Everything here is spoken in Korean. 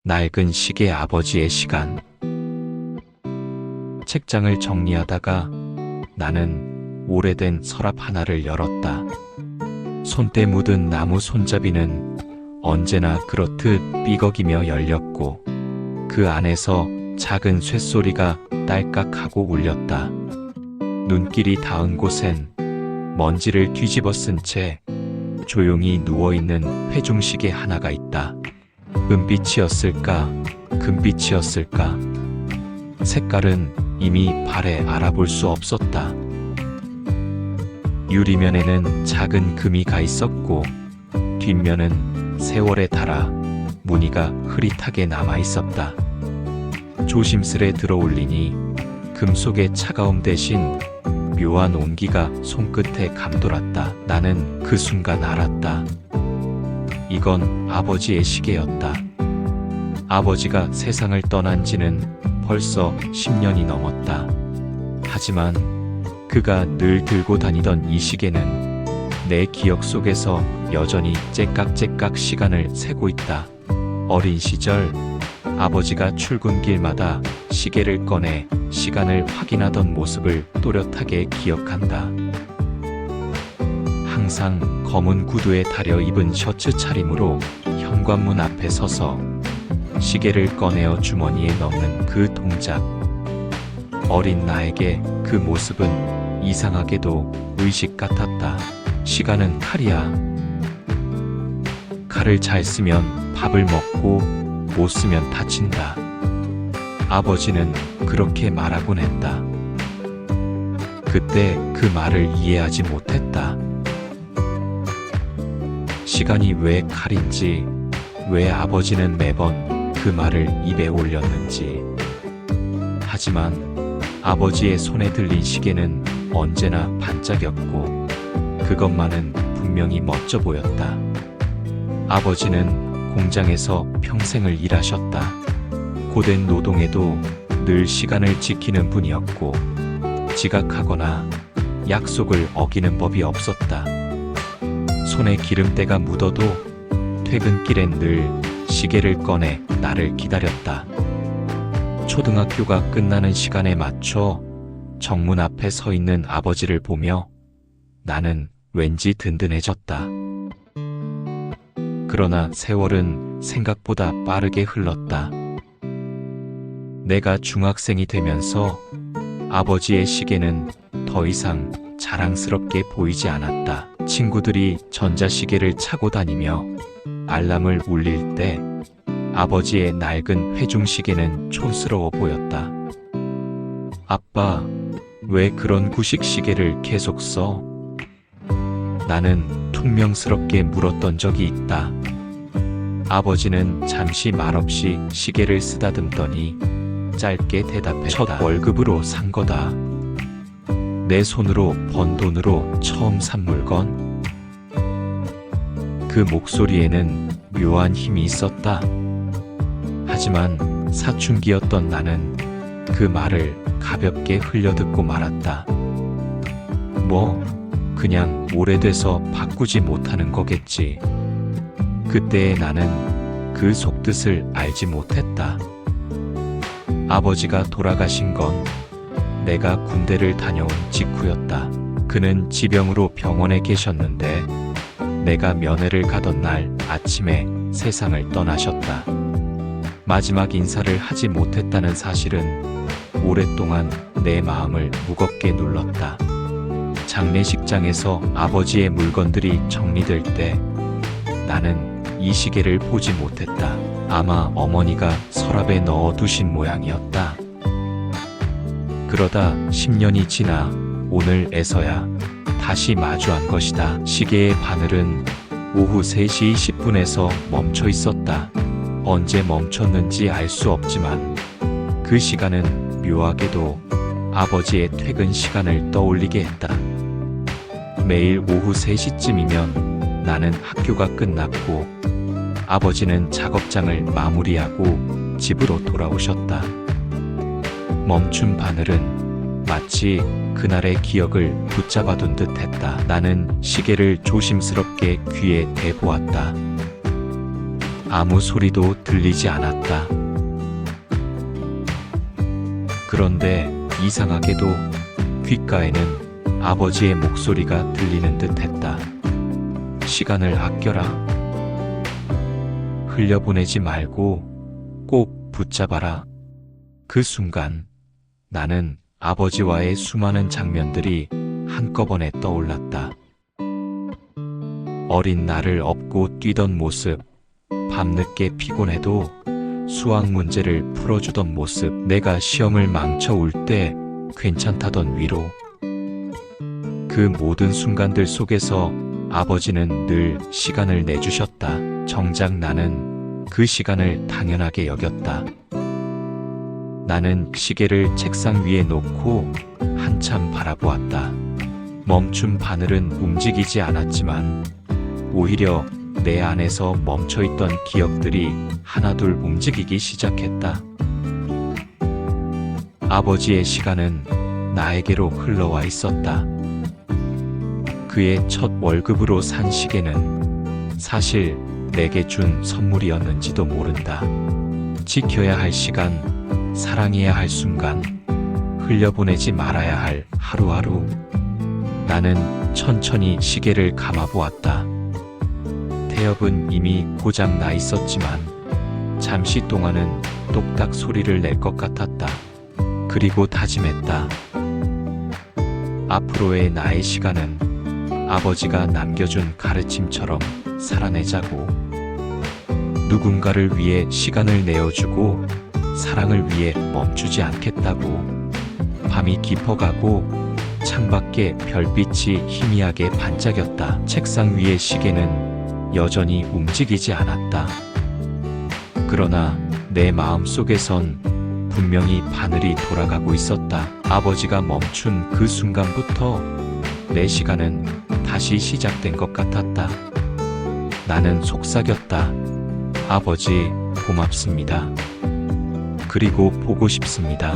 낡은 시계 아버지의 시간. 책장을 정리하다가 나는 오래된 서랍 하나를 열었다. 손때 묻은 나무 손잡이는 언제나 그렇듯 삐걱이며 열렸고 그 안에서 작은 쇳소리가 딸깍하고 울렸다. 눈길이 닿은 곳엔 먼지를 뒤집어 쓴 채 조용히 누워있는 회중시계 하나가 있다. 은빛이었을까? 금빛이었을까? 색깔은 이미 발에 알아볼 수 없었다. 유리면에는 작은 금이 가 있었고 뒷면은 세월에 닳아 무늬가 흐릿하게 남아 있었다. 조심스레 들어올리니 금속의 차가움 대신 묘한 온기가 손끝에 감돌았다. 나는 그 순간 알았다. 이건 아버지의 시계였다. 아버지가 세상을 떠난 지는 벌써 10년이 넘었다. 하지만 그가 늘 들고 다니던 이 시계는 내 기억 속에서 여전히 째깍째깍 시간을 세고 있다. 어린 시절 아버지가 출근길마다 시계를 꺼내 시간을 확인하던 모습을 또렷하게 기억한다. 항상 검은 구두에 다려 입은 셔츠 차림으로 현관문 앞에 서서 시계를 꺼내어 주머니에 넣는 그 동작. 어린 나에게 그 모습은 이상하게도 의식 같았다. 시간은 칼이야. 칼을 잘 쓰면 밥을 먹고 못 쓰면 다친다. 아버지는 그렇게 말하곤 했다. 그때 그 말을 이해하지 못했다. 시간이 왜 칼인지, 왜 아버지는 매번 그 말을 입에 올렸는지. 하지만 아버지의 손에 들린 시계는 언제나 반짝였고 그것만은 분명히 멋져 보였다. 아버지는 공장에서 평생을 일하셨다. 고된 노동에도 늘 시간을 지키는 분이었고 지각하거나 약속을 어기는 법이 없었다. 손에 기름때가 묻어도 퇴근길엔 늘 시계를 꺼내 나를 기다렸다. 초등학교가 끝나는 시간에 맞춰 정문 앞에 서 있는 아버지를 보며 나는 왠지 든든해졌다. 그러나 세월은 생각보다 빠르게 흘렀다. 내가 중학생이 되면서 아버지의 시계는 더 이상 자랑스럽게 보이지 않았다. 친구들이 전자시계를 차고 다니며 알람을 울릴 때 아버지의 낡은 회중시계는 촌스러워 보였다. 아빠, 왜 그런 구식 시계를 계속 써? 나는 퉁명스럽게 물었던 적이 있다. 아버지는 잠시 말없이 시계를 쓰다듬더니 짧게 대답했다. 첫 월급으로 산 거다. 내 손으로 번 돈으로 처음 산 물건. 그 목소리에는 묘한 힘이 있었다. 하지만 사춘기였던 나는 그 말을 가볍게 흘려듣고 말았다. 뭐, 그냥 오래돼서 바꾸지 못하는 거겠지. 그때의 나는 그 속뜻을 알지 못했다. 아버지가 돌아가신 건 내가 군대를 다녀온 직후였다. 그는 지병으로 병원에 계셨는데 내가 면회를 가던 날 아침에 세상을 떠나셨다. 마지막 인사를 하지 못했다는 사실은 오랫동안 내 마음을 무겁게 눌렀다. 장례식장에서 아버지의 물건들이 정리될 때 나는 이 시계를 보지 못했다. 아마 어머니가 서랍에 넣어두신 모양이었다. 그러다 10년이 지나 오늘에서야 다시 마주한 것이다. 시계의 바늘은 오후 3시 10분에서 멈춰 있었다. 언제 멈췄는지 알 수 없지만 그 시간은 묘하게도 아버지의 퇴근 시간을 떠올리게 했다. 매일 오후 3시쯤이면 나는 학교가 끝났고 아버지는 작업장을 마무리하고 집으로 돌아오셨다. 멈춘 바늘은 마치 그날의 기억을 붙잡아둔 듯 했다. 나는 시계를 조심스럽게 귀에 대보았다. 아무 소리도 들리지 않았다. 그런데 이상하게도 귓가에는 아버지의 목소리가 들리는 듯 했다. 시간을 아껴라. 흘려보내지 말고 꼭 붙잡아라. 그 순간 나는 아버지와의 수많은 장면들이 한꺼번에 떠올랐다. 어린 나를 업고 뛰던 모습, 밤늦게 피곤해도 수학 문제를 풀어주던 모습, 내가 시험을 망쳐 울 때 괜찮다던 위로. 그 모든 순간들 속에서 아버지는 늘 시간을 내주셨다. 정작 나는 그 시간을 당연하게 여겼다. 나는 시계를 책상 위에 놓고 한참 바라보았다. 멈춘 바늘은 움직이지 않았지만 오히려 내 안에서 멈춰있던 기억들이 하나둘 움직이기 시작했다. 아버지의 시간은 나에게로 흘러와 있었다. 그의 첫 월급으로 산 시계는 사실 내게 준 선물이었는지도 모른다. 지켜야 할 시간, 사랑해야 할 순간, 흘려보내지 말아야 할 하루하루. 나는 천천히 시계를 감아보았다. 태엽은 이미 고장 나 있었지만 잠시 동안은 똑딱 소리를 낼 것 같았다. 그리고 다짐했다. 앞으로의 나의 시간은 아버지가 남겨준 가르침처럼 살아내자고. 누군가를 위해 시간을 내어주고 사랑을 위해 멈추지 않겠다고. 밤이 깊어가고 창밖에 별빛이 희미하게 반짝였다. 책상 위의 시계는 여전히 움직이지 않았다. 그러나 내 마음속에선 분명히 바늘이 돌아가고 있었다. 아버지가 멈춘 그 순간부터 내 시간은 다시 시작된 것 같았다. 나는 속삭였다. 아버지, 고맙습니다. 그리고 보고 싶습니다.